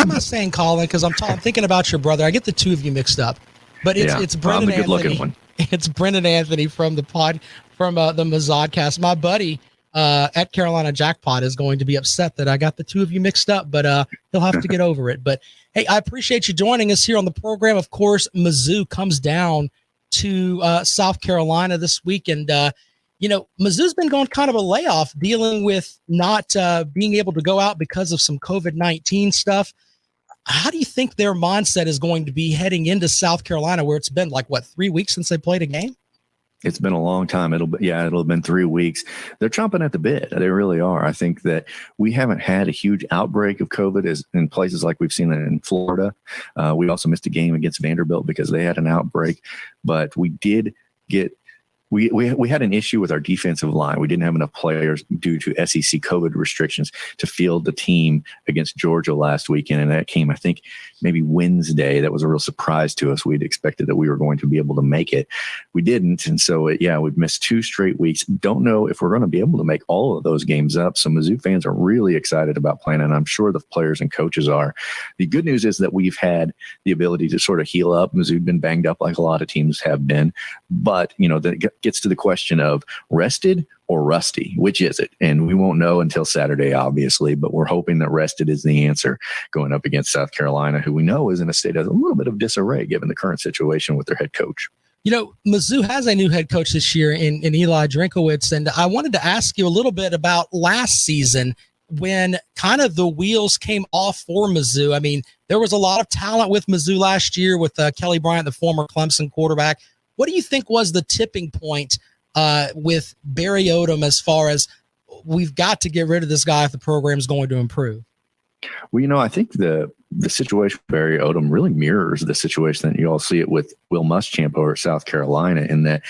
am I saying Colin? Because I'm thinking about your brother. I get the two of you mixed up, but it's Brendan I'm the good-looking Anthony. one. It's Brendan Anthony from the Mizzodcast. My buddy at Carolina Jackpot is going to be upset that I got the two of you mixed up, but he'll have to get over it. But hey, I appreciate you joining us here on the program. Of course, Mizzou comes down to South Carolina this week, and Mizzou's been going kind of a layoff, dealing with not being able to go out because of some COVID-19 stuff. How do you think their mindset is going to be heading into South Carolina, where it's been 3 weeks since they played a game? It's been a long time. It'll have been 3 weeks. They're chomping at the bit. They really are. I think that we haven't had a huge outbreak of COVID in places like we've seen it in Florida. We also missed a game against Vanderbilt because they had an outbreak, but we did get We had an issue with our defensive line. We didn't have enough players due to SEC COVID restrictions to field the team against Georgia last weekend. And that came, I think, maybe Wednesday. That was a real surprise to us. We'd expected that we were going to be able to make it. We didn't. And so, we've missed 2 straight weeks. Don't know if we're going to be able to make all of those games up. So Mizzou fans are really excited about playing, and I'm sure the players and coaches are. The good news is that we've had the ability to sort of heal up. Mizzou's been banged up like a lot of teams have been. But, that gets to the question of rested or rusty. Which is it? And we won't know until Saturday, obviously, but we're hoping that rested is the answer going up against South Carolina, who we know is in a state of a little bit of disarray given the current situation with their head coach. Mizzou has a new head coach this year in Eli Drinkowitz, and I wanted to ask you a little bit about last season when kind of the wheels came off for Mizzou. I mean, there was a lot of talent with Mizzou last year with Kelly Bryant, the former Clemson quarterback. What do you think was the tipping point with Barry Odom as far as we've got to get rid of this guy if the program is going to improve? Well, I think the situation with Barry Odom really mirrors the situation that you all see it with Will Muschamp over at South Carolina, in that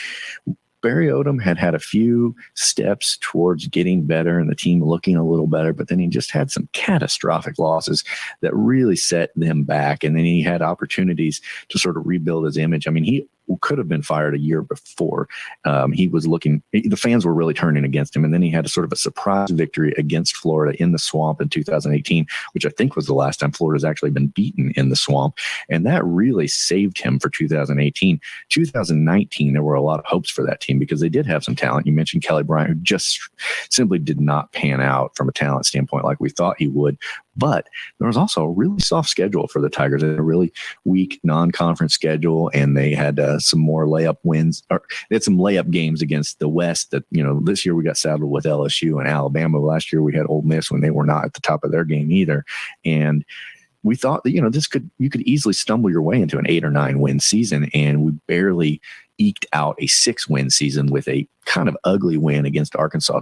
Barry Odom had a few steps towards getting better and the team looking a little better, but then he just had some catastrophic losses that really set them back. And then he had opportunities to sort of rebuild his image. I mean, he could have been fired a year before. The fans were really turning against him. And then he had a sort of a surprise victory against Florida in the Swamp in 2018, which I think was the last time Florida's actually been beaten in the Swamp. And that really saved him for 2018. 2019, there were a lot of hopes for that team because they did have some talent. You mentioned Kelly Bryant, who just simply did not pan out from a talent standpoint like we thought he would. But there was also a really soft schedule for the Tigers. They had a really weak non-conference schedule, and they had some more layup wins. Or they had some layup games against the West that, this year we got saddled with LSU and Alabama. Last year we had Ole Miss when they were not at the top of their game either. And we thought that, you could easily stumble your way into an 8 or 9 win season, and we barely eked out a 6-win season with a kind of ugly win against Arkansas.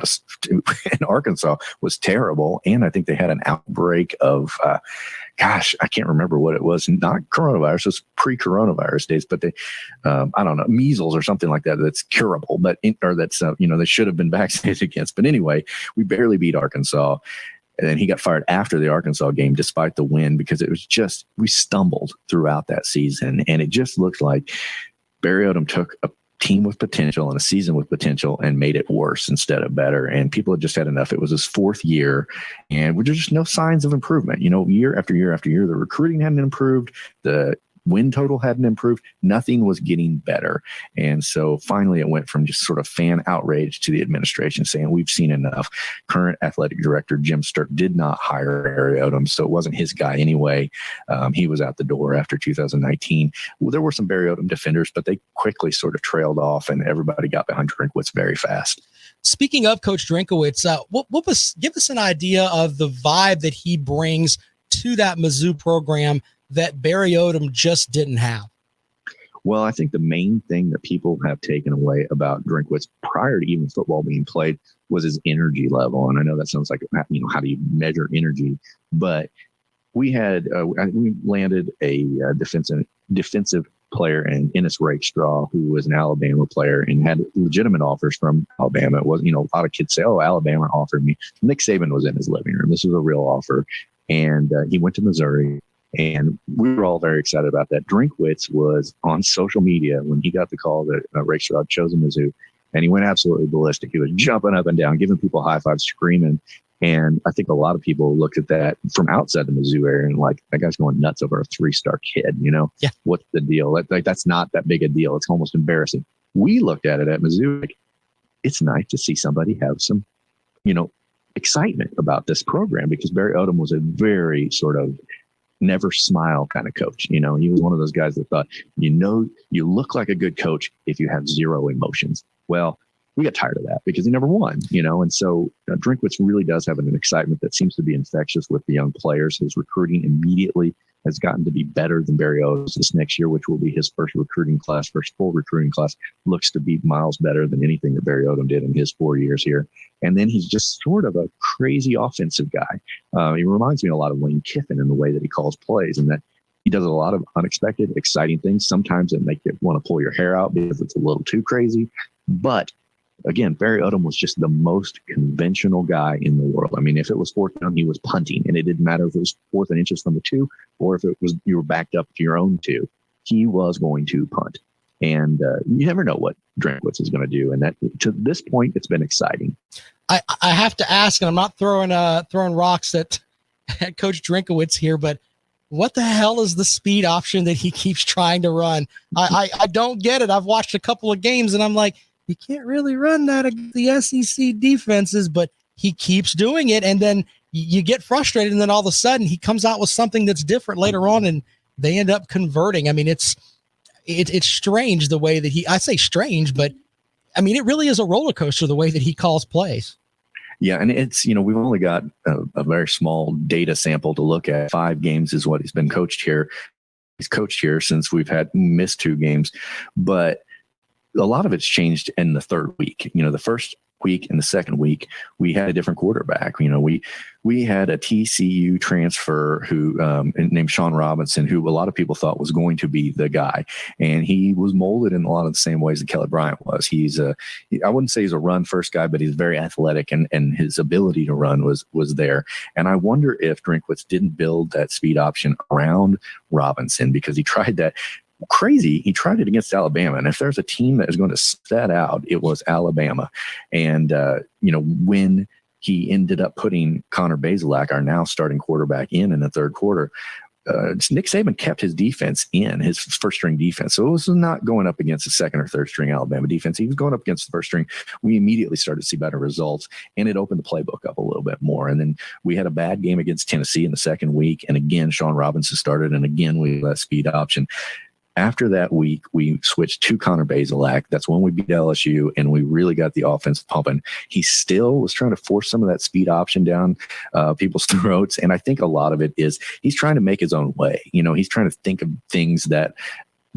And Arkansas was terrible. And I think they had an outbreak of, I can't remember what it was. Not coronavirus, it was pre-coronavirus days, but they, I don't know, measles or something like that. That's curable, but they should have been vaccinated against. But anyway, we barely beat Arkansas. And then he got fired after the Arkansas game, despite the win, because it was just, we stumbled throughout that season. And it just looked like Barry Odom took a team with potential and a season with potential and made it worse instead of better. And people had just had enough. It was his 4th year, and there's just no signs of improvement. Year after year after year, the recruiting hadn't improved. The win total hadn't improved. Nothing was getting better. And so finally it went from just sort of fan outrage to the administration saying, we've seen enough. Current athletic director Jim Sturk did not hire Barry Odom, so it wasn't his guy anyway. He was out the door after 2019. Well, there were some Barry Odom defenders, but they quickly sort of trailed off, and everybody got behind Drinkwitz very fast. Speaking of Coach Drinkowitz, give us an idea of the vibe that he brings to that Mizzou program that Barry Odom just didn't have. Well, I think the main thing that people have taken away about Drinkwitz prior to even football being played was his energy level. And I know that sounds like, how do you measure energy? But we landed a defensive player in Ennis Rakestraw, who was an Alabama player and had legitimate offers from Alabama. It was, a lot of kids say, Alabama offered me. Nick Saban was in his living room. This was a real offer. And he went to Missouri. And we were all very excited about that. Drinkwitz was on social media when he got the call that Rakestraw had chosen Mizzou, and he went absolutely ballistic. He was jumping up and down, giving people high fives, screaming. And I think a lot of people looked at that from outside the Mizzou area and like, that guy's going nuts over a 3-star kid. Yeah. What's the deal? That's not that big a deal. It's almost embarrassing. We looked at it at Mizzou. Like, it's nice to see somebody have some, excitement about this program, because Barry Odom was a very sort of never smile kind of coach. He was one of those guys that thought, you look like a good coach if you have zero emotions. Well, we got tired of that because he never won, and so Drinkwitz really does have an excitement that seems to be infectious with the young players. His recruiting immediately has gotten to be better than Barry Odom's. This next year, which will be his first full recruiting class, looks to be miles better than anything that Barry Odom did in his 4 years here. And then he's just sort of a crazy offensive guy. He reminds me a lot of Lane Kiffin in the way that he calls plays, and that he does a lot of unexpected, exciting things. Sometimes it make you want to pull your hair out because it's a little too crazy. But again, Barry Odom was just the most conventional guy in the world. I mean, if it was 4th down, he was punting, and it didn't matter if it was 4th and inches from the 2 or if it was you were backed up to your own 2. He was going to punt. And you never know what Drinkwitz is going to do. And that, to this point, it's been exciting. I have to ask, and I'm not throwing rocks at Coach Drinkwitz here, but what the hell is the speed option that he keeps trying to run? I don't get it. I've watched a couple of games, and I'm like, he can't really run that against the SEC defenses, but he keeps doing it. And then you get frustrated. And then all of a sudden he comes out with something that's different later on, and they end up converting. I mean, it's strange the way that I say strange, but I mean, it really is a roller coaster the way that he calls plays. Yeah. And it's, we've only got a very small data sample to look at. 5 games is what he's been coached here. He's coached here since we've missed 2 games, but a lot of it's changed in the 3rd week. The first week and the second week, we had a different quarterback. We had a TCU transfer who named Sean Robinson, who a lot of people thought was going to be the guy, and he was molded in a lot of the same ways that Kelly Bryant was. I wouldn't say he's a run first guy, but he's very athletic, and his ability to run was there. And I wonder if Drinkwitz didn't build that speed option around Robinson, because he tried that. Crazy. He tried it against Alabama. And if there's a team that is going to set out, it was Alabama. And, when he ended up putting Connor Bazelak, our now starting quarterback, in the 3rd quarter, Nick Saban kept his defense in, his first string defense. So it was not going up against the 2nd or 3rd string Alabama defense. He was going up against the 1st string. We immediately started to see better results, and it opened the playbook up a little bit more. And then we had a bad game against Tennessee in the 2nd week. And again, Sean Robinson started, and again, we let speed option. After that week, we switched to Connor Bazelak. That's when we beat LSU, and we really got the offense pumping. He still was trying to force some of that speed option down people's throats, and I think a lot of it is he's trying to make his own way. He's trying to think of things that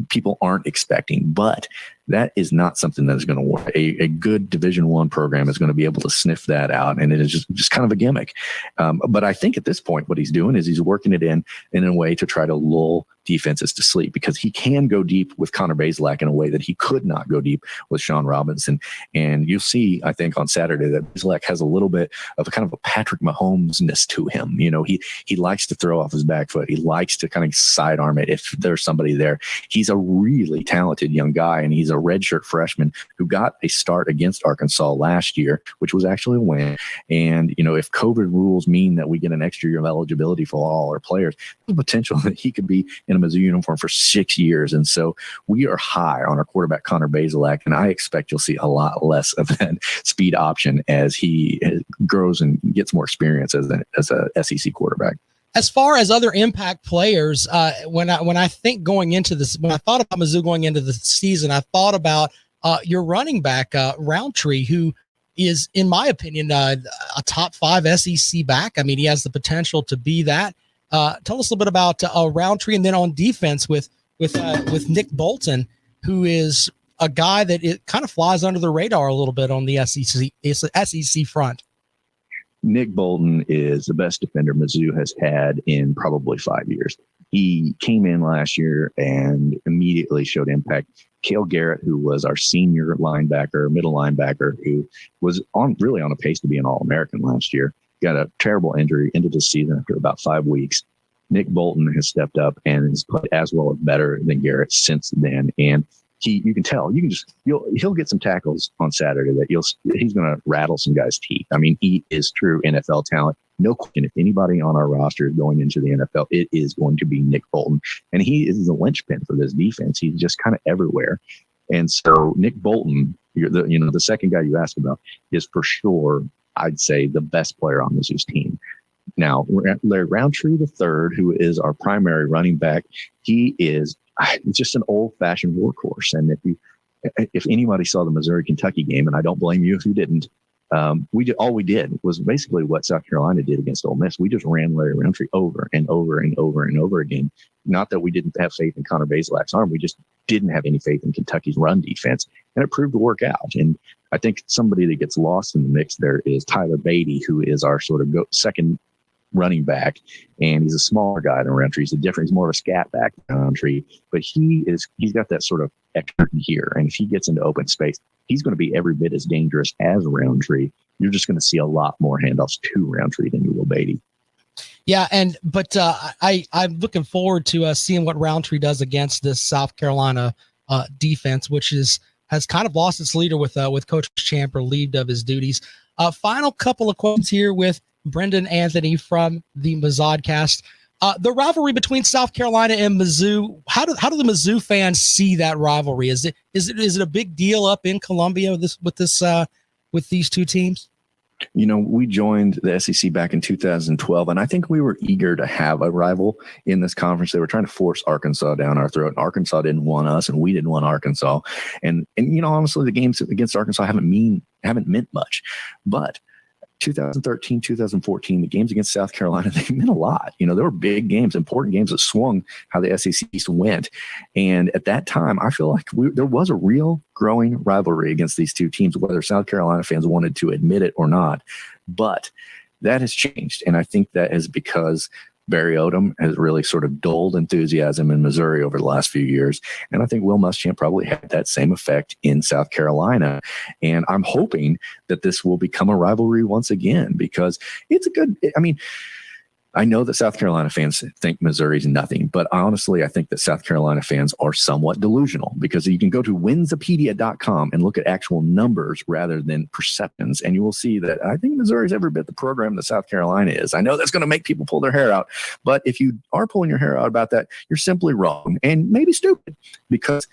people aren't expecting, but that is not something that is going to work. A good Division I program is going to be able to sniff that out, and it is just kind of a gimmick. But I think at this point, what he's doing is he's working it in a way to try to lull defenses to sleep, because he can go deep with Connor Bazelak in a way that he could not go deep with Sean Robinson. And you'll see, I think, on Saturday that Bazelak has a little bit of a kind of a Patrick Mahomes-ness to him. He likes to throw off his back foot. He likes to kind of sidearm it if there's somebody there. He's a really talented young guy, and he's a redshirt freshman who got a start against Arkansas last year, which was actually a win. And, if COVID rules mean that we get an extra year of eligibility for all our players, there's potential that he could be in a Mizzou uniform for 6 years. And so we are high on our quarterback, Connor Bazelak, and I expect you'll see a lot less of that speed option as he grows and gets more experience as a SEC quarterback. As far as other impact players, when I think going into this, when I thought about Mizzou going into the season, I thought about your running back, Roundtree, who is, in my opinion, a top 5 SEC back. I mean, he has the potential to be that. Tell us a little bit about Roundtree, and then on defense with Nick Bolton, who is a guy that it kind of flies under the radar a little bit on the SEC front. Nick Bolton is the best defender Mizzou has had in probably 5 years. He came in last year and immediately showed impact. Cale Garrett, who was our senior linebacker, middle linebacker, who was really on a pace to be an All-American last year, got a terrible injury into the season after about 5 weeks. Nick Bolton has stepped up and has played as well or better than Garrett since then. And you can tell, he'll get some tackles on Saturday that he's going to rattle some guys' teeth. I mean, he is true NFL talent. No question. If anybody on our roster is going into the NFL, it is going to be Nick Bolton. And he is the linchpin for this defense. He's just kind of everywhere. And so Nick Bolton, the second guy you asked about, is for sure, I'd say, the best player on Mizzou's team. Now, Larry Roundtree III, who is our primary running back, he is just an old-fashioned workhorse. And if anybody saw the Missouri-Kentucky game, and I don't blame you if you didn't, all we did was basically what South Carolina did against Ole Miss. We just ran Larry Roundtree over and over and over and over again. Not that we didn't have faith in Connor Bazelak's arm. We just didn't have any faith in Kentucky's run defense, and it proved to work out. And I think somebody that gets lost in the mix there is Tyler Beatty, who is our sort of second running back, and he's a smaller guy than Roundtree. He's more of a scat back than Roundtree, but he's got that sort of extra here. And if he gets into open space, he's going to be every bit as dangerous as Roundtree. You're just going to see a lot more handoffs to Roundtree than you will Beatty. Yeah, but I'm looking forward to seeing what Roundtree does against this South Carolina defense, which has kind of lost its leader with Coach Champ relieved of his duties. Final couple of quotes here with Brendan Anthony from the Mizzodcast. The rivalry between South Carolina and Mizzou. How do the Mizzou fans see that rivalry? Is it a big deal up in Columbia with these two teams? We joined the SEC back in 2012, and I think we were eager to have a rival in this conference. They were trying to force Arkansas down our throat, and Arkansas didn't want us, and we didn't want Arkansas. And honestly, the games against Arkansas haven't meant much, but 2013, 2014, the games against South Carolina, they meant a lot. There were big games, important games that swung how the SEC East went. And at that time, I feel like there was a real growing rivalry against these two teams, whether South Carolina fans wanted to admit it or not. But that has changed. And I think that is because Barry Odom has really sort of dulled enthusiasm in Missouri over the last few years. And I think Will Muschamp probably had that same effect in South Carolina. And I'm hoping that this will become a rivalry once again, because it's I know that South Carolina fans think Missouri's nothing, but honestly, I think that South Carolina fans are somewhat delusional, because you can go to winsipedia.com and look at actual numbers rather than perceptions, and you will see that I think Missouri's every bit the program that South Carolina is. I know that's going to make people pull their hair out, but if you are pulling your hair out about that, you're simply wrong and maybe stupid, because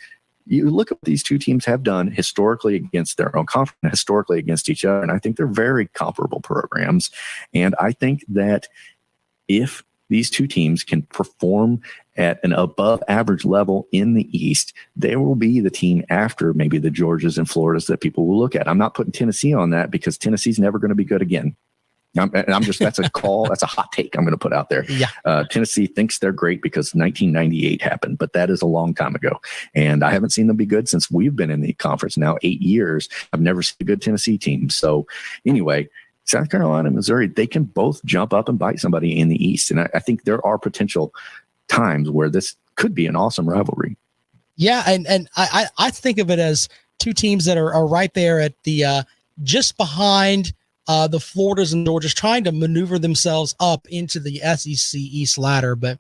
you look at what these two teams have done historically against their own conference, historically against each other, and I think they're very comparable programs. And I think that if these two teams can perform at an above average level in the East, they will be the team after maybe the Georgias and Floridas that people will look at. I'm not putting Tennessee on that, because Tennessee's never going to be good again. That's a call. That's a hot take I'm going to put out there. Yeah. Tennessee thinks they're great because 1998 happened, but that is a long time ago. And I haven't seen them be good since we've been in the conference now 8 years. I've never seen a good Tennessee team. So anyway, South Carolina and Missouri, they can both jump up and bite somebody in the East. And I think there are potential times where this could be an awesome rivalry. Yeah, and I think of it as two teams that are right there at the just behind the Floridas and Georgias, trying to maneuver themselves up into the SEC East ladder. But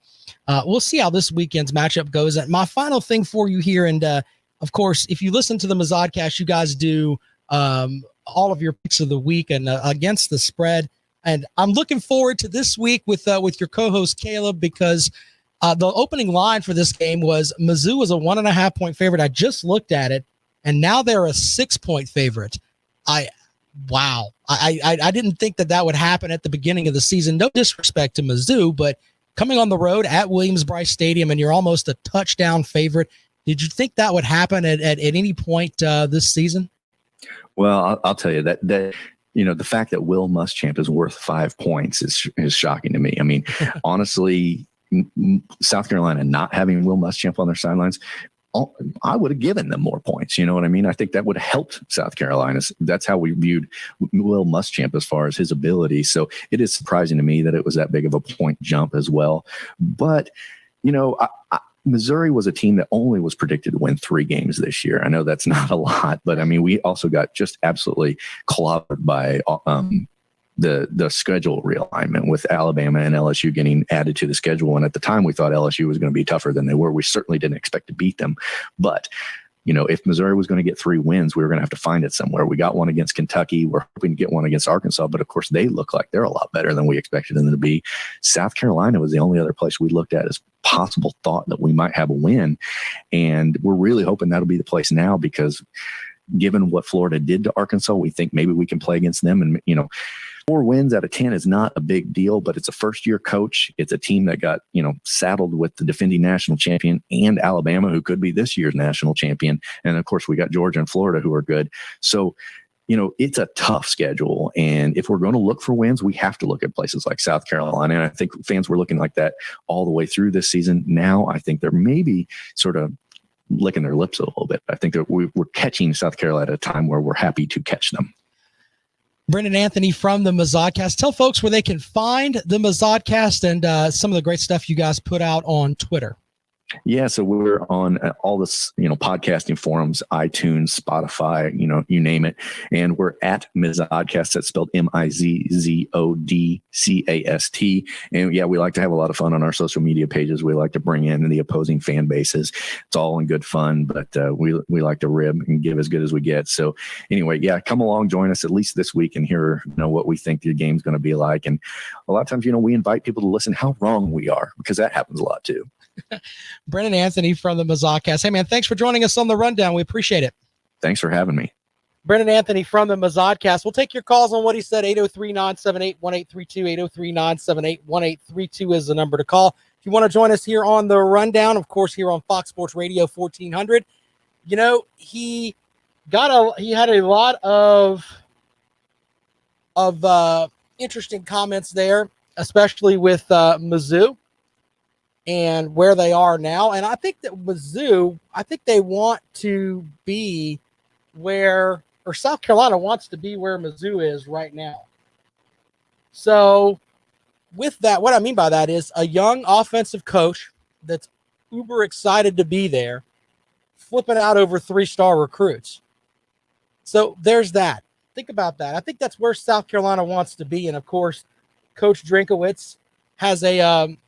we'll see how this weekend's matchup goes. And my final thing for you here, and of course, if you listen to the Mizzodcast, you guys do all of your picks of the week and against the spread. And I'm looking forward to this week with your co-host Caleb, because the opening line for this game was Mizzou was a 1.5 point favorite. I just looked at it, and now they're a 6 point favorite. Wow. I didn't think that would happen at the beginning of the season. No disrespect to Mizzou, but coming on the road at Williams-Brice Stadium and you're almost a touchdown favorite. Did you think that would happen at any point this season? Well, I'll tell you that the fact that Will Muschamp is worth 5 points is shocking to me. I mean, honestly, South Carolina not having Will Muschamp on their sidelines, I would have given them more points. You know what I mean? I think that would have helped South Carolina. That's how we viewed Will Muschamp as far as his ability. So it is surprising to me that it was that big of a point jump as well. But, Missouri was a team that only was predicted to win 3 games this year. I know that's not a lot, but I mean, we also got just absolutely clobbered by the schedule realignment with Alabama and LSU getting added to the schedule. And at the time, we thought LSU was going to be tougher than they were. We certainly didn't expect to beat them, but if Missouri was going to get 3 wins, we were going to have to find it somewhere. We got one against Kentucky. We're hoping to get one against Arkansas, but of course they look like they're a lot better than we expected them to be. South Carolina was the only other place we looked at as possible thought that we might have a win. And we're really hoping that'll be the place now, because given what Florida did to Arkansas, we think maybe we can play against them. And, 4 wins out of 10 is not a big deal, but it's a first-year coach. It's a team that got, saddled with the defending national champion and Alabama, who could be this year's national champion. And, of course, we got Georgia and Florida, who are good. So, it's a tough schedule. And if we're going to look for wins, we have to look at places like South Carolina. And I think fans were looking like that all the way through this season. Now I think they're maybe sort of licking their lips a little bit. I think that we're catching South Carolina at a time where we're happy to catch them. Brendan Anthony from the Mizzoucast. Tell folks where they can find the Mizzoucast and some of the great stuff you guys put out on Twitter. Yeah, so we're on all this, podcasting forums, iTunes, Spotify, you name it. And we're at Mizzodcast. That's spelled Mizzodcast. And yeah, we like to have a lot of fun on our social media pages. We like to bring in the opposing fan bases. It's all in good fun, but we like to rib and give as good as we get. So anyway, yeah, come along, join us at least this week and hear what we think the game's going to be like. And a lot of times, we invite people to listen how wrong we are, because that happens a lot too. Brendan Anthony from the Mizzoucast. Hey, man, thanks for joining us on the Rundown. We appreciate it. Thanks for having me. Brendan Anthony from the Mizzoucast. We'll take your calls on what he said. 803-978-1832. 803-978-1832 is the number to call. If you want to join us here on the Rundown, of course, here on Fox Sports Radio 1400, he had a lot of interesting comments there, especially with Mizzou and where they are now. And I think that Mizzou, they want to be or South Carolina wants to be where Mizzou is right now. So with that, what I mean by that is a young offensive coach that's uber excited to be there, flipping out over 3-star recruits. So there's that. Think about that. I think that's where South Carolina wants to be. And of course, Coach Drinkowitz has an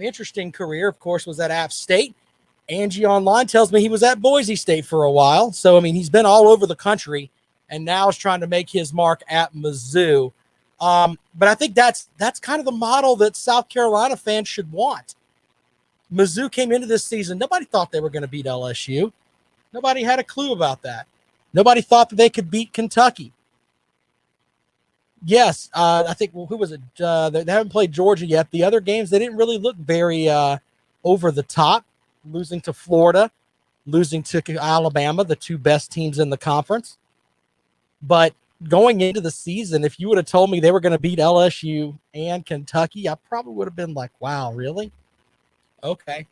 interesting career, of course, was at App State. Angie Online tells me he was at Boise State for a while. So, he's been all over the country and now is trying to make his mark at Mizzou. But I think that's kind of the model that South Carolina fans should want. Mizzou came into this season. Nobody thought they were going to beat LSU. Nobody had a clue about that. Nobody thought that they could beat Kentucky. Yes, I think, who was it? They haven't played Georgia yet. The other games, they didn't really look very over the top, losing to Florida, losing to Alabama, the 2 best teams in the conference. But going into the season, if you would have told me they were going to beat LSU and Kentucky, I probably would have been like, wow, really? Okay.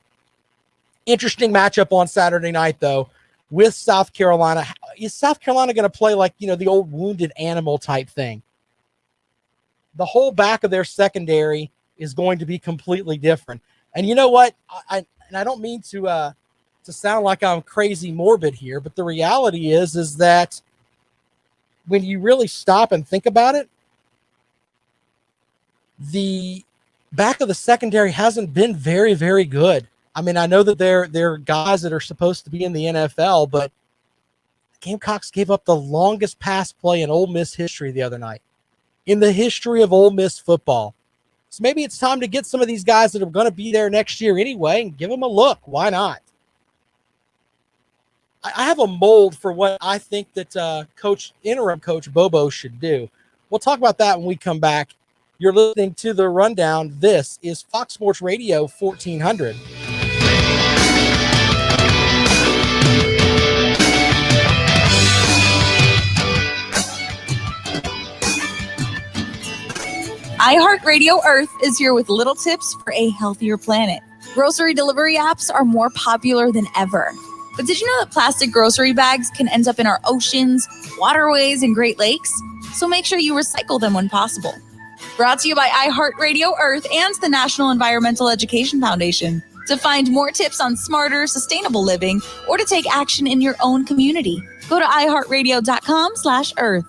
Interesting matchup on Saturday night, though, with South Carolina. Is South Carolina going to play like, the old wounded animal type thing? The whole back of their secondary is going to be completely different. And you know what? I don't mean to sound like I'm crazy morbid here, but the reality is that when you really stop and think about it, the back of the secondary hasn't been very, very good. I know that they're guys that are supposed to be in the NFL, but the Gamecocks gave up the longest pass play in Ole Miss history the other night. In the history of Ole Miss football. So maybe it's time to get some of these guys that are going to be there next year anyway and give them a look. Why not? I have a mold for what I think that interim coach Bobo should do. We'll talk about that when we come back. You're listening to The Rundown. This is Fox Sports Radio 1400. iHeartRadio Earth is here with little tips for a healthier planet. Grocery delivery apps are more popular than ever. But did you know that plastic grocery bags can end up in our oceans, waterways, and Great Lakes? So make sure you recycle them when possible. Brought to you by iHeartRadio Earth and the National Environmental Education Foundation. To find more tips on smarter, sustainable living or to take action in your own community, go to iHeartRadio.com/earth.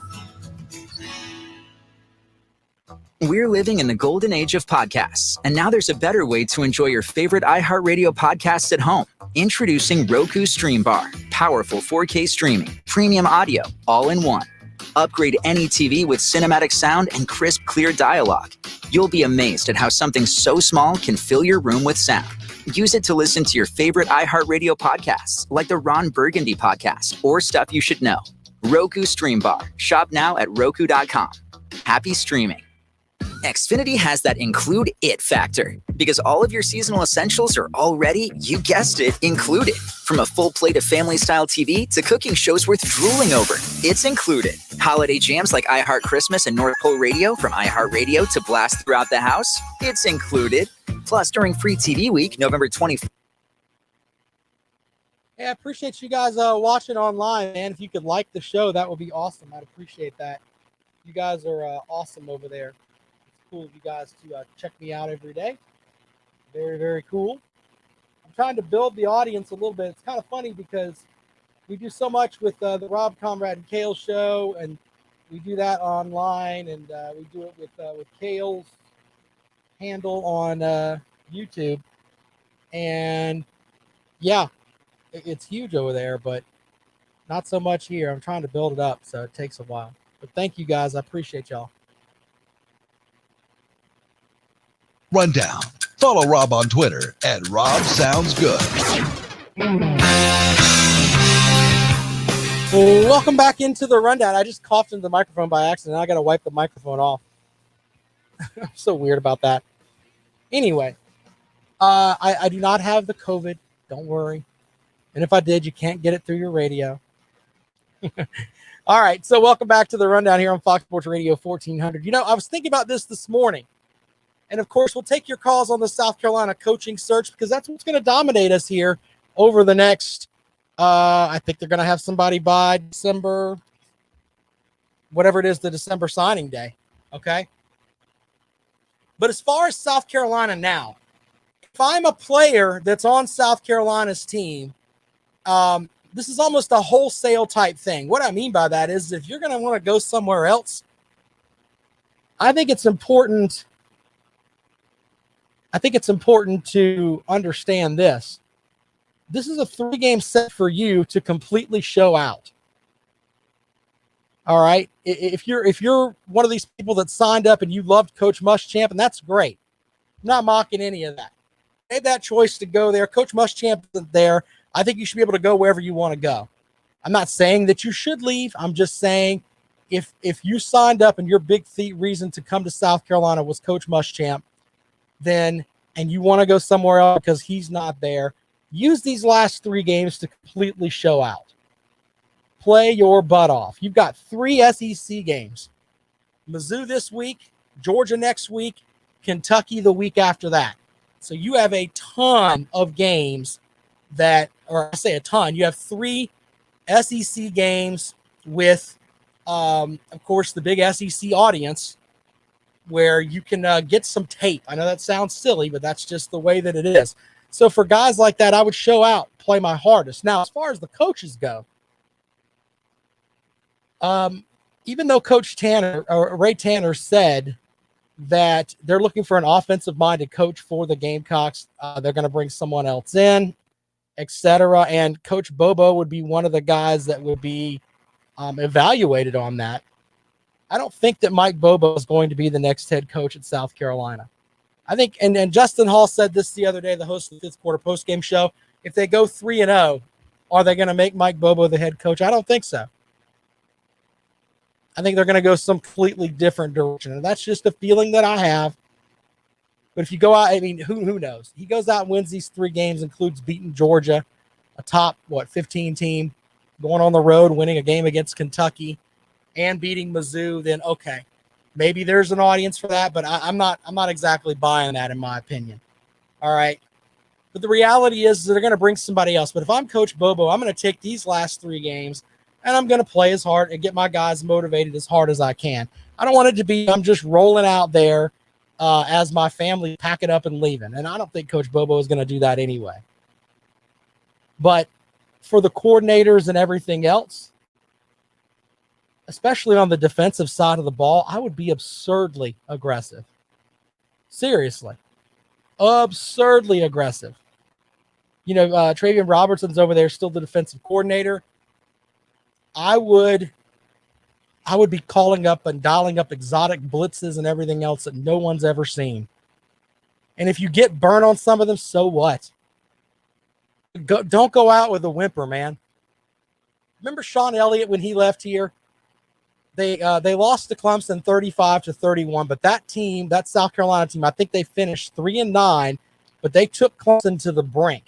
We're living in the golden age of podcasts, and now there's a better way to enjoy your favorite iHeartRadio podcasts at home. Introducing Roku Stream Bar. Powerful 4K streaming, premium audio, all in one. Upgrade any TV with cinematic sound and crisp, clear dialogue. You'll be amazed at how something so small can fill your room with sound. Use it to listen to your favorite iHeartRadio podcasts, like the Ron Burgundy podcast or Stuff You Should Know. Roku Stream Bar. Shop now at Roku.com. Happy streaming. Xfinity has that include it factor, because all of your seasonal essentials are already, you guessed it, included. From a full plate of family-style TV to cooking shows worth drooling over, it's included. Holiday jams like iHeart Christmas and North Pole Radio from iHeartRadio to blast throughout the house, it's included. Plus, during Free TV Week, November 24th. Hey, I appreciate you guys watching online, man. If you could like the show, that would be awesome. I'd appreciate that. You guys are awesome over there. Cool of you guys to check me out every day. Very, very cool. I'm trying to build the audience a little bit. It's kind of funny because we do so much with the Rob Conrad and Kale show, and we do that online, and we do it with Kale's handle on YouTube. And yeah, it's huge over there, but not so much here. I'm trying to build it up, so it takes a while. But thank you guys. I appreciate y'all. Rundown. Follow Rob on Twitter at Rob Sounds Good. Welcome back into the rundown. I just coughed into the microphone by accident. I got to wipe the microphone off. I'm so weird about that. Anyway, I do not have the COVID. Don't worry. And if I did, you can't get it through your radio. All right. So welcome back to the rundown here on Fox Sports Radio 1400. You know, I was thinking about this morning. And, of course, we'll take your calls on the South Carolina coaching search, because that's what's going to dominate us here over the next, I think they're going to have somebody by December, whatever it is, the December signing day, okay? But as far as South Carolina now, if I'm a player that's on South Carolina's team, this is almost a wholesale type thing. What I mean by that is if you're going to want to go somewhere else, I think it's important to understand this. This is a 3-game set for you to completely show out. All right. If you're one of these people that signed up and you loved Coach Muschamp, and that's great. I'm not mocking any of that. You made that choice to go there. Coach Muschamp isn't there. I think you should be able to go wherever you want to go. I'm not saying that you should leave. I'm just saying if you signed up and your big reason to come to South Carolina was Coach Muschamp, then, and you want to go somewhere else because he's not there, use these last 3 games to completely show out. Play your butt off. You've got 3 SEC games. Mizzou this week, Georgia next week, Kentucky the week after that. So you have a ton of games that, or I say a ton, you have 3 SEC games with, of course, the big SEC audience, where you can get some tape. I know that sounds silly, but that's just the way that it is. So for guys like that, I would show out, play my hardest. Now, as far as the coaches go, even though Coach Tanner or Ray Tanner said that they're looking for an offensive-minded coach for the Gamecocks, they're going to bring someone else in, etc. And Coach Bobo would be one of the guys that would be evaluated on that. I don't think that Mike Bobo is going to be the next head coach at South Carolina. I think, and Justin Hall said this the other day, the host of the 5th Quarter postgame show, if they go 3-0, are they going to make Mike Bobo the head coach? I don't think so. I think they're going to go some completely different direction. And that's just a feeling that I have. But if you go out, I mean, who knows? He goes out and wins these 3 games, includes beating Georgia, a top, 15 team, going on the road, winning a game against Kentucky, and beating Mizzou, then okay, maybe there's an audience for that, but I'm not exactly buying that, in my opinion. All right. But the reality is they're going to bring somebody else. But if I'm Coach Bobo, I'm going to take these last 3 games and I'm going to play as hard and get my guys motivated as hard as I can. I don't want it to be I'm just rolling out there as my family packing up and leaving. And I don't think Coach Bobo is going to do that anyway. But for the coordinators and everything else, especially on the defensive side of the ball, I would be absurdly aggressive. Seriously. Absurdly aggressive. You know, Travian Robertson's over there, still the defensive coordinator. I would be calling up and dialing up exotic blitzes and everything else that no one's ever seen. And if you get burnt on some of them, so what? Don't go out with a whimper, man. Remember Sean Elliott when he left here? They lost to Clemson 35-31, but that team, that South Carolina team, I think they finished 3-9, but they took Clemson to the brink.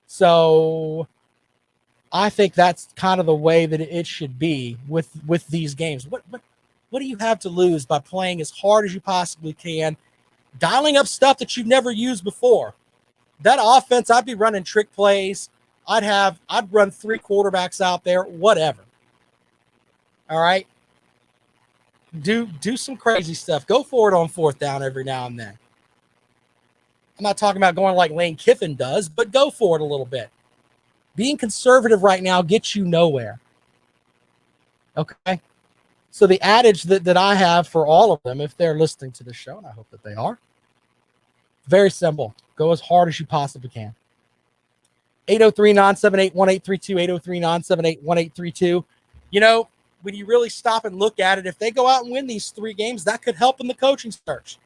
So I think that's kind of the way that it should be with these games. What do you have to lose by playing as hard as you possibly can, dialing up stuff that you've never used before? That offense, I'd be running trick plays. I'd run 3 quarterbacks out there, whatever. All right. Do some crazy stuff. Go for it on 4th down every now and then. I'm not talking about going like Lane Kiffin does, but go for it a little bit. Being conservative right now gets you nowhere. Okay. So the adage that I have for all of them, if they're listening to the show, and I hope that they are, very simple. Go as hard as you possibly can. 803-978-1832, 803-978-1832. You know, when you really stop and look at it, if they go out and win these 3 games, that could help in the coaching search.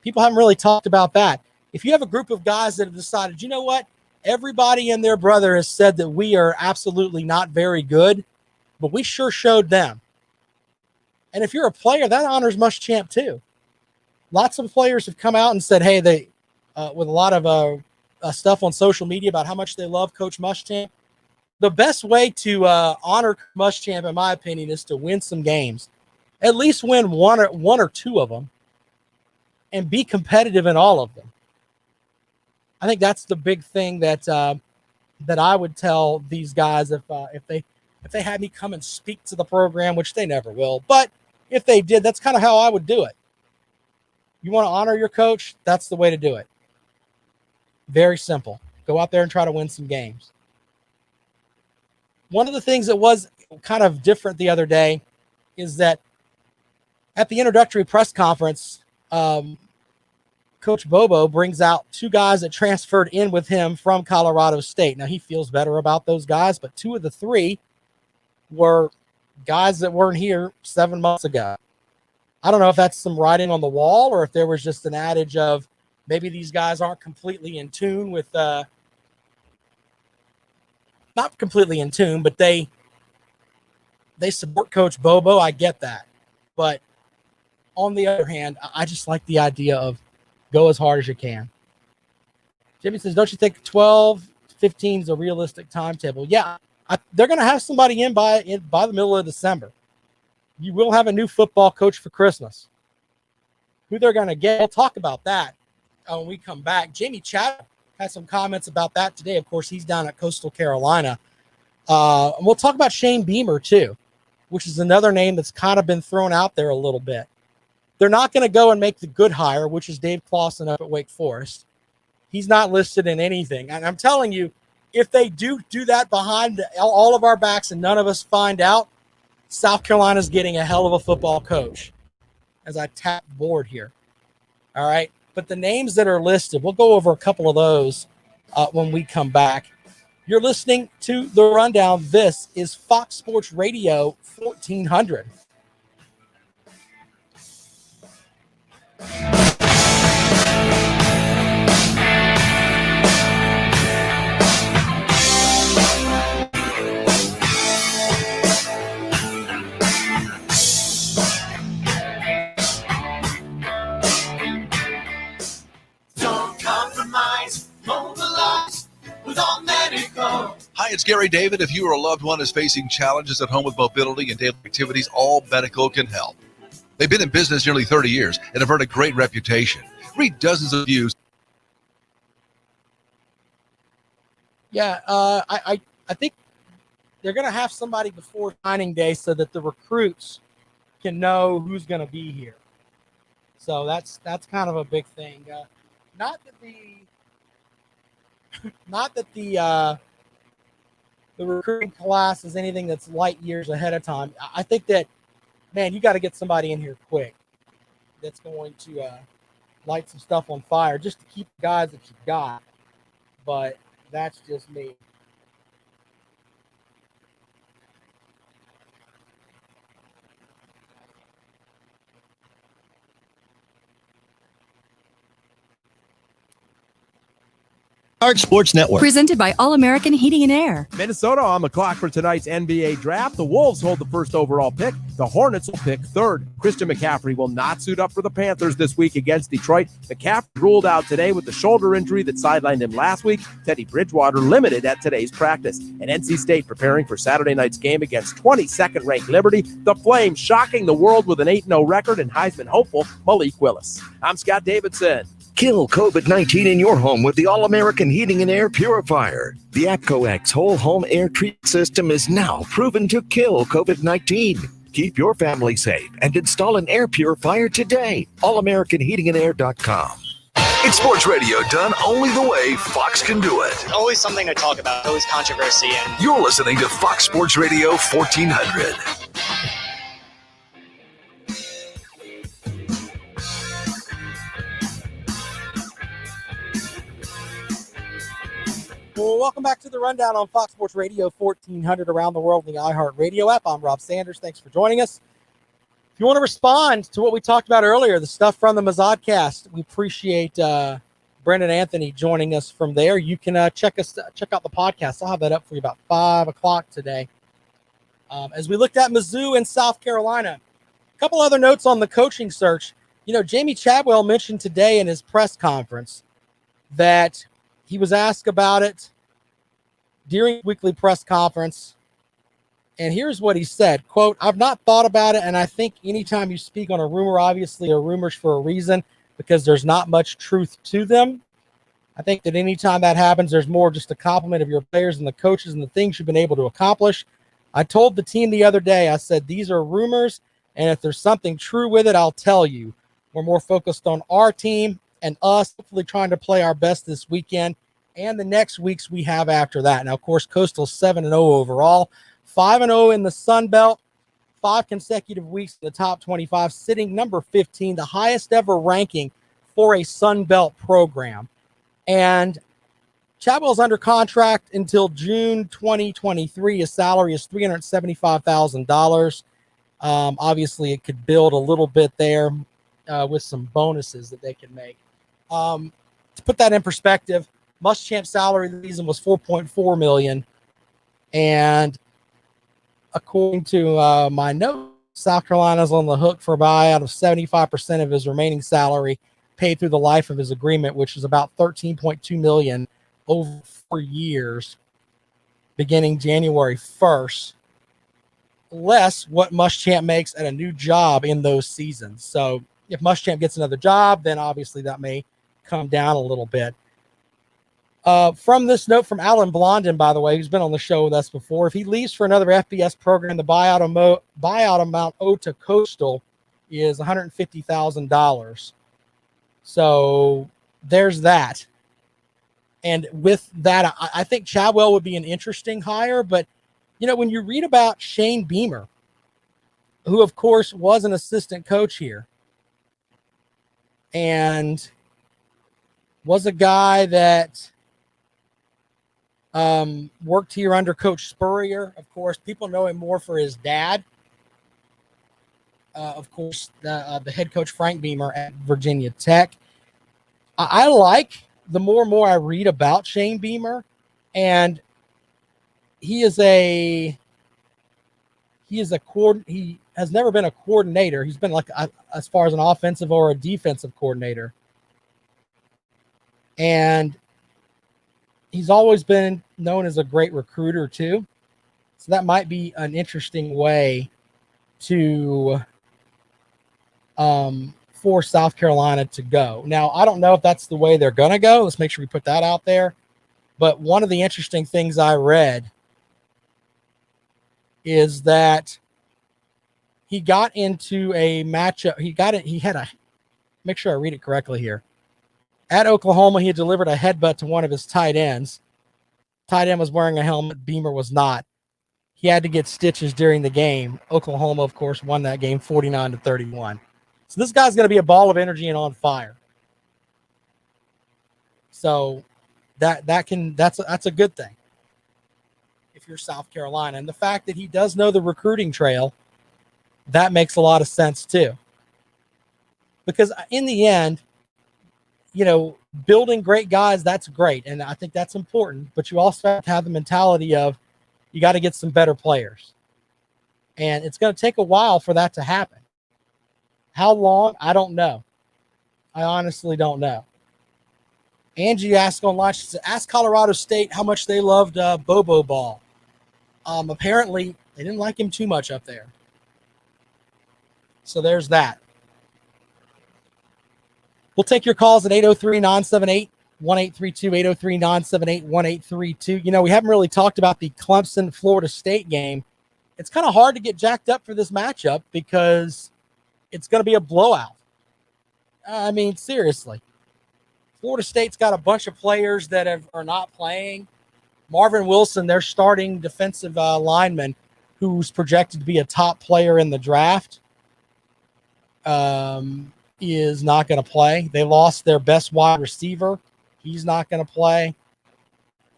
People haven't really talked about that. If you have a group of guys that have decided, you know what, everybody and their brother has said that we are absolutely not very good, but we sure showed them. And if you're a player, that honors Muschamp too. Lots of players have come out and said, hey, they with a lot of stuff on social media about how much they love Coach Muschamp. The best way to honor Muschamp, in my opinion, is to win some games. At least win one or 2 of them and be competitive in all of them. I think that's the big thing that I would tell these guys if they had me come and speak to the program, which they never will. But if they did, that's kind of how I would do it. You want to honor your coach? That's the way to do it. Very simple. Go out there and try to win some games. One of the things that was kind of different the other day is that at the introductory press conference, Coach Bobo brings out 2 guys that transferred in with him from Colorado State. Now, he feels better about those guys, but 2 of the 3 were guys that weren't here 7 months ago. I don't know if that's some writing on the wall or if there was just an adage of maybe these guys aren't completely in tune with not completely in tune, but they support Coach Bobo. I get that. But on the other hand, I just like the idea of go as hard as you can. Jimmy says, don't you think 12-15 is a realistic timetable? Yeah, they're going to have somebody in by the middle of December. You will have a new football coach for Christmas. Who they're going to get, we'll talk about that when we come back. Jamie Chatham had some comments about that today. Of course, he's down at Coastal Carolina. And we'll talk about Shane Beamer, too, which is another name that's kind of been thrown out there a little bit. They're not going to go and make the good hire, which is Dave Clawson up at Wake Forest. He's not listed in anything. And I'm telling you, if they do that behind all of our backs and none of us find out, South Carolina's getting a hell of a football coach. As I tap the board here. All right. But the names that are listed, we'll go over a couple of those when we come back. You're listening to The Rundown. This is Fox Sports Radio 1400. Hi, it's Gary David. If you or a loved one is facing challenges at home with mobility and daily activities, All Medical can help. They've been in business nearly 30 years and have earned a great reputation. Read dozens of reviews. Yeah, I think they're going to have somebody before signing day so that the recruits can know who's going to be here. So that's kind of a big thing. Not that the the recruiting class is anything that's light years ahead of time. I think that, man, you got to get somebody in here quick that's going to light some stuff on fire just to keep the guys that you've got. But that's just me. Sports Network. Presented by All American Heating and Air. Minnesota on the clock for tonight's NBA draft. The Wolves hold the first overall pick. The Hornets will pick third. Christian McCaffrey will not suit up for the Panthers this week against Detroit. McCaffrey ruled out today with the shoulder injury that sidelined him last week. Teddy Bridgewater limited at today's practice. And NC State preparing for Saturday night's game against 22nd-ranked Liberty. The Flames shocking the world with an 8-0 record and Heisman hopeful Malik Willis. I'm Scott Davidson. Kill COVID-19 in your home with the All-American Heating and Air Purifier. The ApcoX whole home air treatment system is now proven to kill COVID-19. Keep your family safe and install an air purifier today. AllAmericanHeatingandAir.com. It's sports radio done only the way Fox can do it. Always something to talk about, always controversy. And You're listening to Fox Sports Radio 1400. Well, welcome back to the Rundown on Fox Sports Radio 1400 around the world in the iHeartRadio app. I'm Rob Sanders. Thanks for joining us. If you want to respond to what we talked about earlier, the stuff from the Mazodcast, we appreciate Brendan Anthony joining us from there. You can check out the podcast. I'll have that up for you about 5 o'clock today. As we looked at Mizzou and South Carolina, a couple other notes on the coaching search. You know, Jamie Chadwell mentioned today in his press conference that he was asked about it during weekly press conference. And here's what he said, quote, "I've not thought about it. And I think anytime you speak on a rumor, obviously a rumor's for a reason because there's not much truth to them. I think that anytime that happens, there's more just a compliment of your players and the coaches and the things you've been able to accomplish. I told the team the other day, I said, these are rumors. And if there's something true with it, I'll tell you. We're more focused on our team and us, hopefully trying to play our best this weekend and the next weeks we have after that." Now, of course, Coastal's 7-0 overall, 5-0 in the Sun Belt, 5 consecutive weeks in the top 25, sitting number 15, the highest ever ranking for a Sun Belt program. And Chadwell's under contract until June 2023. His salary is $375,000. Obviously, it could build a little bit there with some bonuses that they can make. To put that in perspective, Muschamp salary this season was $4.4 million, and according to my note, South Carolina's on the hook for a buyout of 75% of his remaining salary paid through the life of his agreement, which is about $13.2 million over 4 years, beginning January 1st, less what Muschamp makes at a new job in those seasons. So if Muschamp gets another job, then obviously that may come down a little bit. From this note from Alan Blondin, by the way, who's been on the show with us before, if he leaves for another FBS program, the buyout amount owed to Coastal is $150,000. So there's that. And with that, I think Chadwell would be an interesting hire. But, you know, when you read about Shane Beamer, who, of course, was an assistant coach here and was a guy that worked here under Coach Spurrier. Of course, people know him more for his dad. Of course, the head coach, Frank Beamer at Virginia Tech. I like the more and more I read about Shane Beamer, and he has never been a coordinator. He's been like as far as an offensive or a defensive coordinator. And he's always been known as a great recruiter too. So that might be an interesting way to for South Carolina to go. Now, I don't know if that's the way they're going to go. Let's make sure we put that out there. But one of the interesting things I read is that he got into a matchup. Make sure I read it correctly here. At Oklahoma, he had delivered a headbutt to one of his tight ends. Tight end was wearing a helmet. Beamer was not. He had to get stitches during the game. Oklahoma, of course, won that game 49-31. So this guy's going to be a ball of energy and on fire. So that's a good thing if you're South Carolina. And the fact that he does know the recruiting trail, that makes a lot of sense too. Because in the end, building great guys, that's great. And I think that's important. But you also have to have the mentality of you got to get some better players. And it's going to take a while for that to happen. How long? I don't know. I honestly don't know. Angie asked online, she said, ask Colorado State how much they loved Bobo Ball. Apparently, they didn't like him too much up there. So there's that. We'll take your calls at 803-978-1832, 803-978-1832. We haven't really talked about the Clemson-Florida State game. It's kind of hard to get jacked up for this matchup because it's going to be a blowout. I mean, seriously. Florida State's got a bunch of players that are not playing. Marvin Wilson, their starting defensive lineman, who's projected to be a top player in the draft, is not going to play. They lost their best wide receiver. He's not going to play. I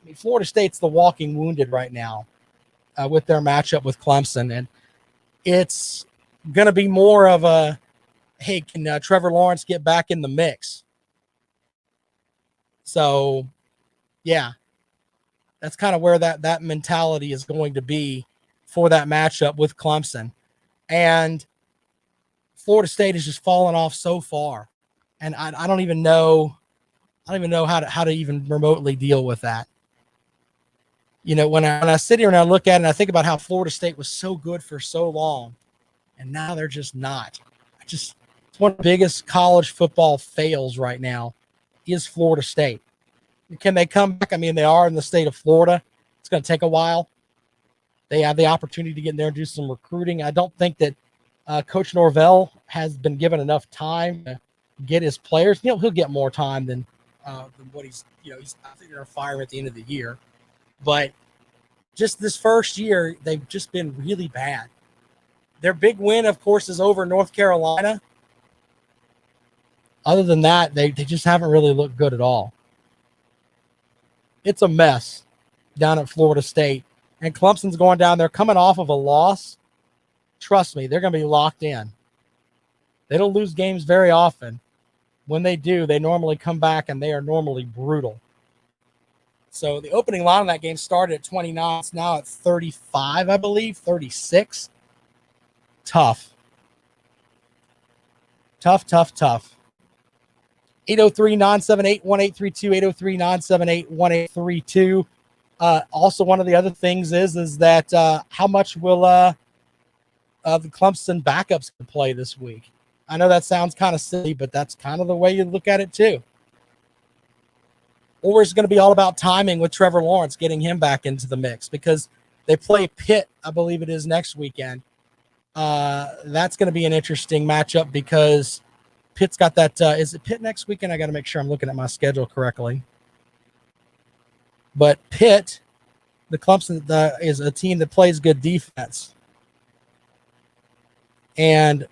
mean, Florida State's the walking wounded right now with their matchup with Clemson. And it's going to be more of a, hey, can Trevor Lawrence get back in the mix? So, yeah, that's kind of where that mentality is going to be for that matchup with Clemson. And Florida State has just fallen off so far. And I don't even know how to even remotely deal with that. When I sit here and I look at it and I think about how Florida State was so good for so long, and now they're just not. It's one of the biggest college football fails right now is Florida State. Can they come back? I mean, they are in the state of Florida. It's going to take a while. They have the opportunity to get in there and do some recruiting. I don't think that Coach Norvell has been given enough time to get his players. He'll get more time than what he's. I think they're going to fire him at the end of the year. But just this first year, they've just been really bad. Their big win, of course, is over North Carolina. Other than that, they just haven't really looked good at all. It's a mess down at Florida State. And Clemson's going down there coming off of a loss. Trust me, they're going to be locked in. They don't lose games very often. When they do, they normally come back and they are normally brutal. So the opening line of that game started at 29. It's now at 35, I believe, 36. Tough. 803-978-1832, 803-978-1832. Also, one of the other things is that how much will the Clemson backups play this week? I know that sounds kind of silly, but that's kind of the way you look at it too. Or it's going to be all about timing with Trevor Lawrence, getting him back into the mix because they play Pitt, I believe it is next weekend. That's going to be an interesting matchup because Pitt's got that. Is it Pitt next weekend? I got to make sure I'm looking at my schedule correctly. But Pitt, the Clemson, is a team that plays good defense. And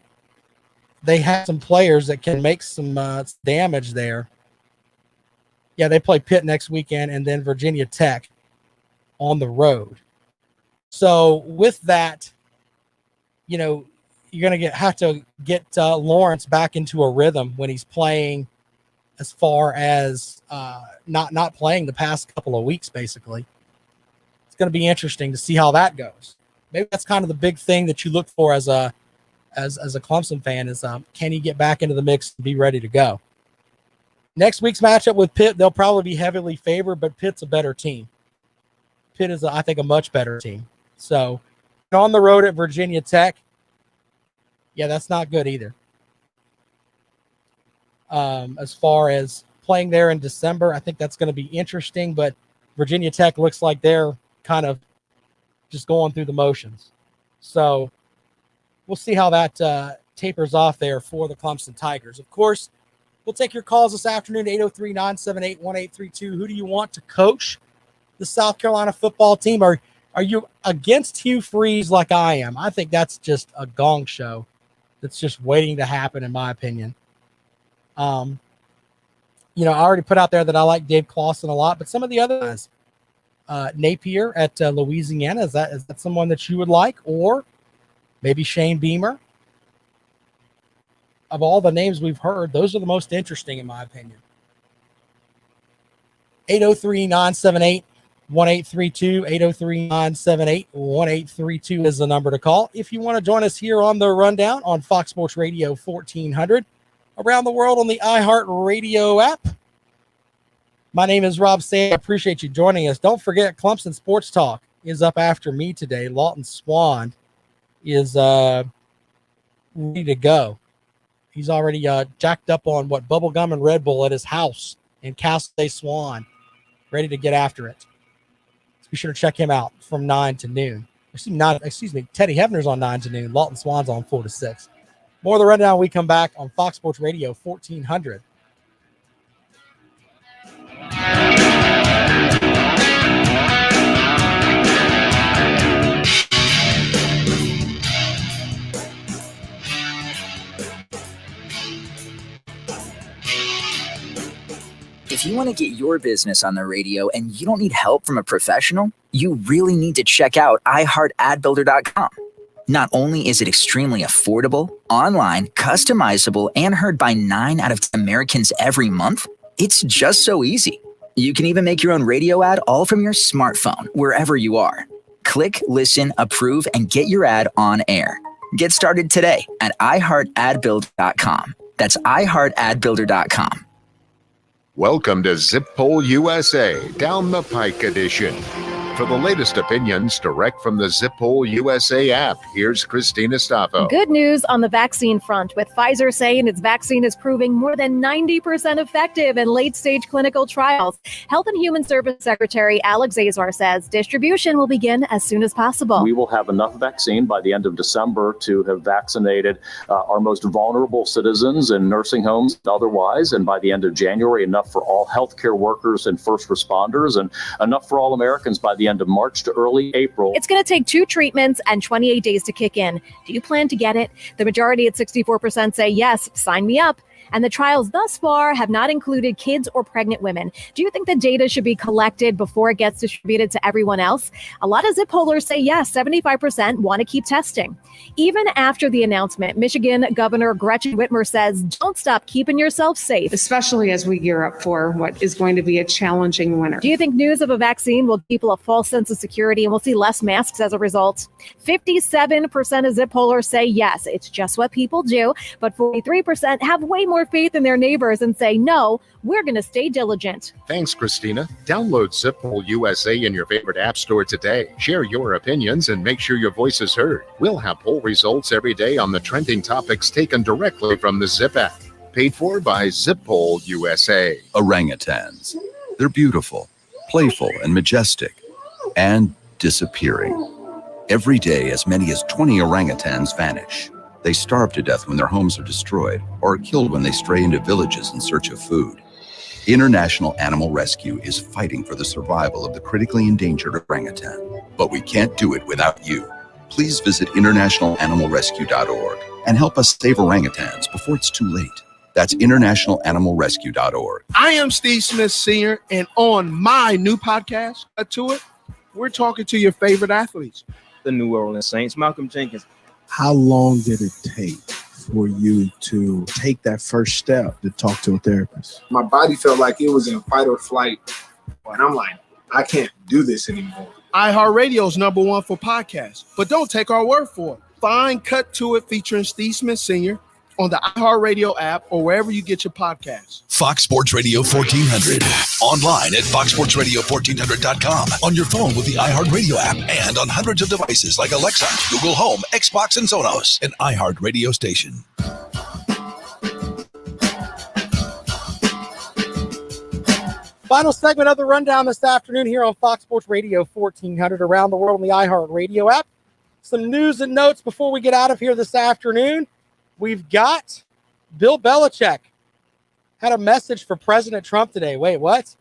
they have some players that can make some damage there. Yeah, they play Pitt next weekend and then Virginia Tech on the road. So with that, you're going to have to get Lawrence back into a rhythm when he's playing as far as not playing the past couple of weeks, basically. It's going to be interesting to see how that goes. Maybe that's kind of the big thing that you look for as a Clemson fan is can he get back into the mix and be ready to go? Next week's matchup with Pitt, they'll probably be heavily favored, but Pitt's a better team. Pitt is, I think, a much better team. So on the road at Virginia Tech, yeah, that's not good either. As far as playing there in December, I think that's going to be interesting, but Virginia Tech looks like they're kind of just going through the motions. So we'll see how that tapers off there for the Clemson Tigers. Of course, we'll take your calls this afternoon, 803-978-1832. Who do you want to coach the South Carolina football team? Are you against Hugh Freeze like I am? I think that's just a gong show that's just waiting to happen, in my opinion. I already put out there that I like Dave Clawson a lot, but some of the other guys, Napier at Louisiana, is that someone that you would like? Or maybe Shane Beamer? Of all the names we've heard, those are the most interesting, in my opinion. 803-978-1832, 803-978-1832 is the number to call. If you want to join us here on the Rundown on Fox Sports Radio 1400, around the world on the iHeartRadio app. My name is Rob Say. I appreciate you joining us. Don't forget, Clemson Sports Talk is up after me today. Lawton Swan is ready to go. He's already jacked up on bubblegum and Red Bull at his house in Castle Swan, ready to get after it. So be sure to check him out from 9 to noon. Teddy Hefner's on 9 to noon. Lawton Swan's on 4 to 6. More of the Rundown when we come back on Fox Sports Radio 1400. If you want to get your business on the radio and you don't need help from a professional, you really need to check out iHeartAdBuilder.com. Not only is it extremely affordable, online, customizable, and heard by 9 out of 10 Americans every month, it's just so easy. You can even make your own radio ad all from your smartphone, wherever you are. Click, listen, approve, and get your ad on air. Get started today at iHeartAdBuilder.com. That's iHeartAdBuilder.com. Welcome to Zip Poll USA, Down the Pike edition. For the latest opinions direct from the Zip Poll USA app, here's Christina Staffo. Good news on the vaccine front, with Pfizer saying its vaccine is proving more than 90% effective in late-stage clinical trials. Health and Human Service Secretary Alex Azar says distribution will begin as soon as possible. We will have enough vaccine by the end of December to have vaccinated our most vulnerable citizens in nursing homes and otherwise, and by the end of January, enough for all healthcare workers and first responders, and enough for all Americans by the end of March to early April. It's going to take 2 treatments and 28 days to kick in. Do you plan to get it? The majority at 64% say yes, sign me up. And the trials thus far have not included kids or pregnant women. Do you think the data should be collected before it gets distributed to everyone else? A lot of Zip pollers say yes, 75% want to keep testing. Even after the announcement, Michigan Governor Gretchen Whitmer says, don't stop keeping yourself safe. Especially as we gear up for what is going to be a challenging winter. Do you think news of a vaccine will give people a false sense of security and we'll see less masks as a result? 57% of Zip pollers say yes, it's just what people do. But 43% have way more faith in their neighbors and say, no, we're going to stay diligent. Thanks, Christina. Download Zip Poll USA in your favorite app store today. Share your opinions and make sure your voice is heard. We'll have poll results every day on the trending topics taken directly from the Zip app. Paid for by Zip Poll USA. Orangutans. They're beautiful, playful, and majestic, and disappearing. Every day, as many as 20 orangutans vanish. They starve to death when their homes are destroyed or are killed when they stray into villages in search of food. International Animal Rescue is fighting for the survival of the critically endangered orangutan. But we can't do it without you. Please visit internationalanimalrescue.org and help us save orangutans before it's too late. That's internationalanimalrescue.org. I am Steve Smith Sr., and on my new podcast, Cut to It, we're talking to your favorite athletes. The New Orleans Saints, Malcolm Jenkins. How long did it take for you to take that first step to talk to a therapist? My body felt like it was in fight or flight. And I'm like, I can't do this anymore. iHeartRadio's #1 for podcasts, but don't take our word for it. Find Cut to It featuring Steve Smith Sr. on the iHeartRadio app or wherever you get your podcasts. Fox Sports Radio 1400. Online at foxsportsradio1400.com. On your phone with the iHeartRadio app and on hundreds of devices like Alexa, Google Home, Xbox, and Sonos. An iHeartRadio station. Final segment of the Rundown this afternoon here on Fox Sports Radio 1400 around the world on the iHeartRadio app. Some news and notes before we get out of here this afternoon. We've got Bill Belichick had a message for President Trump today. Wait, what?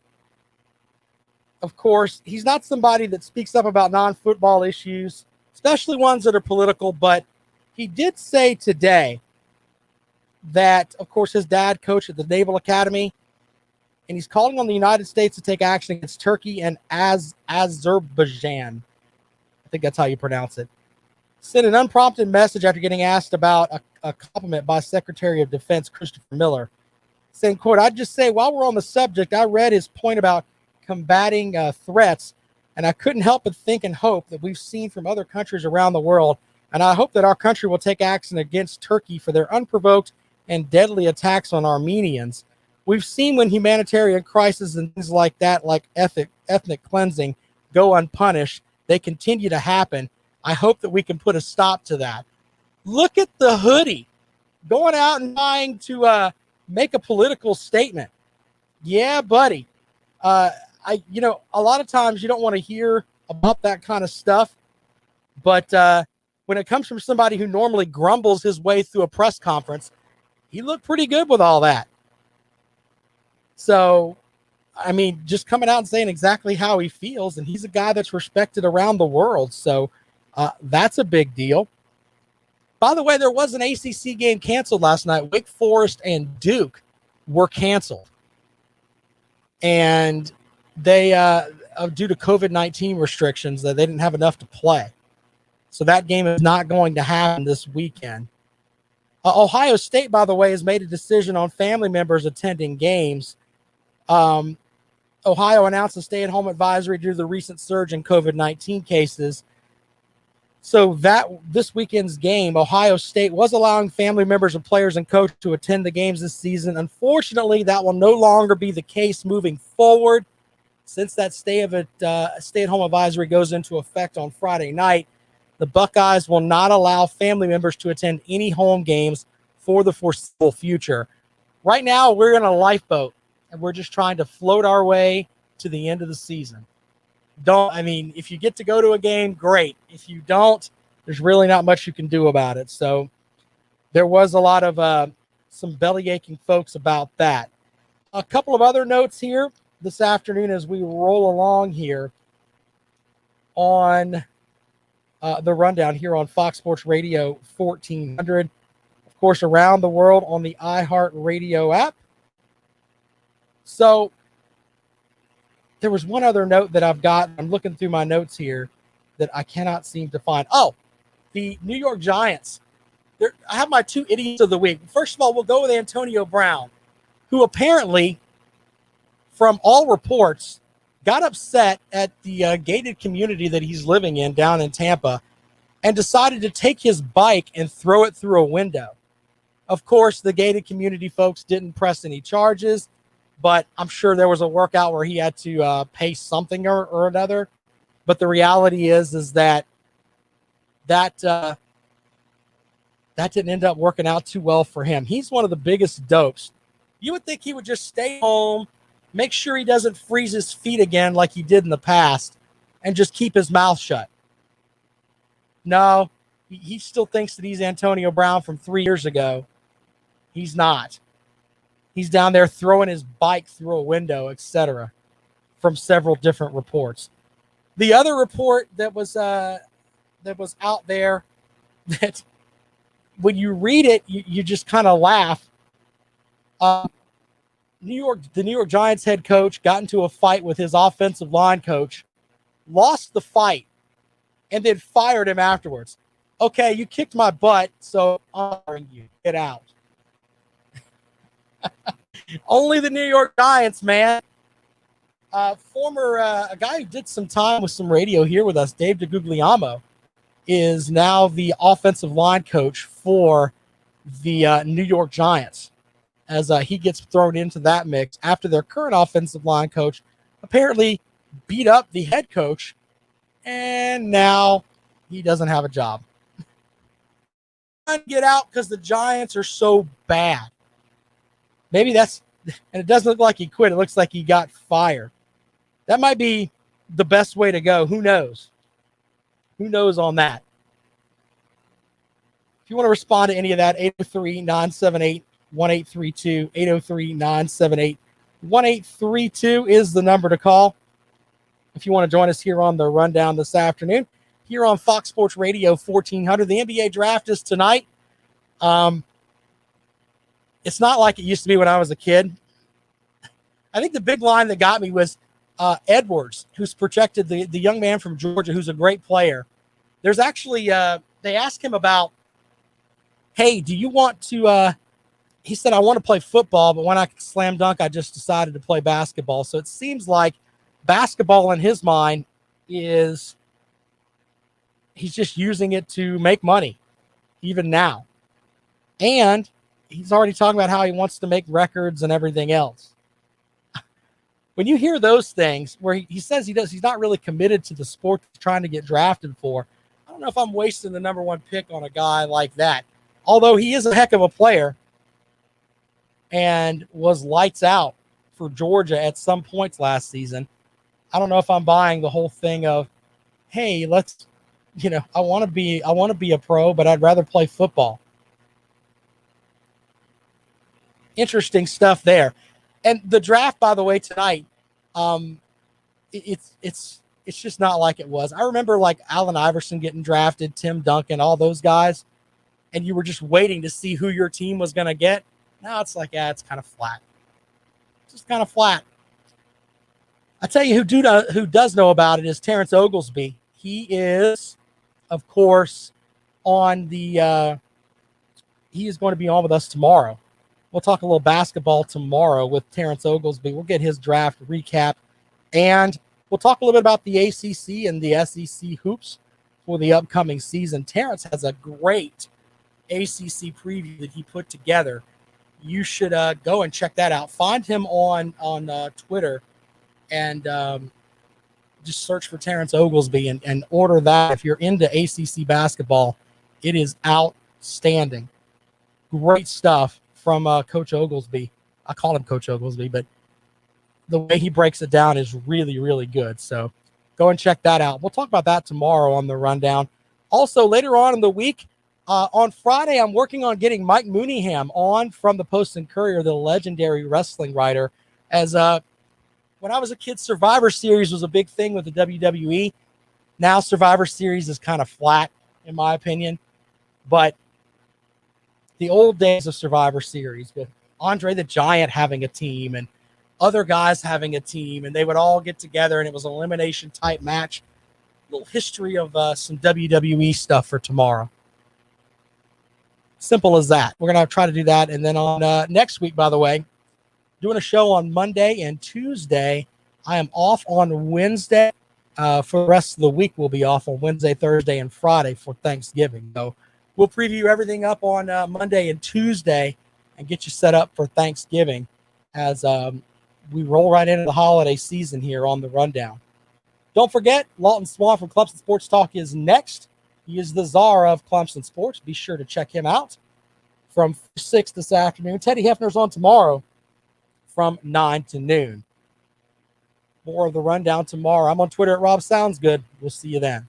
of course, he's not somebody that speaks up about non-football issues, especially ones that are political, but he did say today that, of course, his dad coached at the Naval Academy, and he's calling on the United States to take action against Turkey and Azerbaijan. I think that's how you pronounce it. Sent an unprompted message after getting asked about a compliment by Secretary of Defense Christopher Miller, saying, quote, "I'd just say, while we're on the subject, I read his point about combating threats, and I couldn't help but think and hope that we've seen from other countries around the world, and I hope that our country will take action against Turkey for their unprovoked and deadly attacks on Armenians. We've seen when humanitarian crises and things like that, like ethnic cleansing, go unpunished, they continue to happen. I hope that we can put a stop to that." Look at the hoodie, going out and trying to make a political statement. Yeah, buddy. A lot of times you don't want to hear about that kind of stuff, but when it comes from somebody who normally grumbles his way through a press conference, he looked pretty good with all that. So, I mean, just coming out and saying exactly how he feels, and he's a guy that's respected around the world. So that's a big deal. By the way, there was an ACC game canceled last night. Wake Forest and Duke were canceled. And they, due to COVID-19 restrictions, that they didn't have enough to play. So that game is not going to happen this weekend. Ohio State, by the way, has made a decision on family members attending games. Ohio announced a stay-at-home advisory due to the recent surge in COVID-19 cases. So that this weekend's game, Ohio State was allowing family members of players and coaches to attend the games this season. Unfortunately, that will no longer be the case moving forward, since that stay-at-home advisory goes into effect on Friday night. The Buckeyes will not allow family members to attend any home games for the foreseeable future. Right now, we're in a lifeboat, and we're just trying to float our way to the end of the season. If you get to go to a game, great. If you don't, there's really not much you can do about it. So there was a lot of some belly aching folks about that. A couple of other notes here this afternoon as we roll along here on the rundown here on Fox Sports Radio 1400. Of course, around the world on the iHeartRadio app. So there was one other note that I've got. I'm looking through my notes here that I cannot seem to find. Oh, the New York Giants. I have my two idiots of the week. First of all, we'll go with Antonio Brown, who apparently, from all reports, got upset at the gated community that he's living in down in Tampa and decided to take his bike and throw it through a window. Of course, the gated community folks didn't press any charges, but I'm sure there was a workout where he had to pay something or another. But the reality is that didn't end up working out too well for him. He's one of the biggest dopes. You would think he would just stay home, make sure he doesn't freeze his feet again like he did in the past, and just keep his mouth shut. No, he still thinks that he's Antonio Brown from 3 years ago. He's not. He's down there throwing his bike through a window, etc., from several different reports. The other report that was out there that when you read it, you just kind of laugh. The New York Giants head coach got into a fight with his offensive line coach, lost the fight, and then fired him afterwards. Okay, you kicked my butt, so I'm firing you. Get out. Only the New York Giants, man. A guy who did some time with some radio here with us, Dave DeGuglielmo, is now the offensive line coach for the New York Giants, as he gets thrown into that mix after their current offensive line coach apparently beat up the head coach, and now he doesn't have a job. Get out because the Giants are so bad. Maybe and it doesn't look like he quit. It looks like he got fired. That might be the best way to go. Who knows? Who knows on that? If you want to respond to any of that, 803-978-1832, 803-978-1832 is the number to call. if you want to join us here on the rundown this afternoon, here on Fox Sports Radio 1400. The NBA draft is tonight. It's not like it used to be when I was a kid. I think the big line that got me was Edwards, who's projected, the young man from Georgia, who's a great player. There's actually, they asked him about, hey, do you want to, he said, I want to play football, but when I slam dunk, I just decided to play basketball. So it seems like basketball in his mind is, he's just using it to make money, even now. And he's already talking about how he wants to make records and everything else. When you hear those things where he says he's not really committed to the sport he's trying to get drafted for, I don't know if I'm wasting the number one pick on a guy like that. Although he is a heck of a player and was lights out for Georgia at some points last season. I don't know if I'm buying the whole thing of, hey, let's, I want to be a pro, but I'd rather play football. Interesting stuff there. And the draft, by the way, tonight, it's just not like it was. I remember like Allen Iverson getting drafted, Tim Duncan, all those guys, and you were just waiting to see who your team was going to get. Now it's like, it's kind of flat. It's just kind of flat. I tell you who does know about it is Terrence Oglesby. He is, of course, on the he is going to be on with us tomorrow. We'll talk a little basketball tomorrow with Terrence Oglesby. We'll get his draft recap, and we'll talk a little bit about the ACC and the SEC hoops for the upcoming season. Terrence has a great ACC preview that he put together. You should go and check that out. Find him on Twitter and just search for Terrence Oglesby and order that. If you're into ACC basketball, it is outstanding. Great stuff from Coach Oglesby. I call him Coach Oglesby, but the way he breaks it down is really, really good. So go and check that out. We'll talk about that tomorrow on the rundown. Also, later on in the week, on Friday, I'm working on getting Mike Mooneyham on from the Post and Courier, the legendary wrestling writer. As when I was a kid, Survivor Series was a big thing with the WWE. Now Survivor Series is kind of flat, in my opinion. But the old days of Survivor Series with Andre the Giant having a team and other guys having a team, and they would all get together and it was an elimination type match. A little history of some WWE stuff for tomorrow. Simple as that. We're going to try to do that. And then on next week, by the way, doing a show on Monday and Tuesday. I am off on Wednesday. For the rest of the week, we'll be off on Wednesday, Thursday, and Friday for Thanksgiving. So we'll preview everything up on Monday and Tuesday and get you set up for Thanksgiving as we roll right into the holiday season here on the rundown. Don't forget, Lawton Swan from Clemson Sports Talk is next. He is the czar of Clemson Sports. Be sure to check him out from 6 this afternoon. Teddy Hefner's on tomorrow from 9 to noon. More of the rundown tomorrow. I'm on Twitter at Rob Sounds Good. We'll see you then.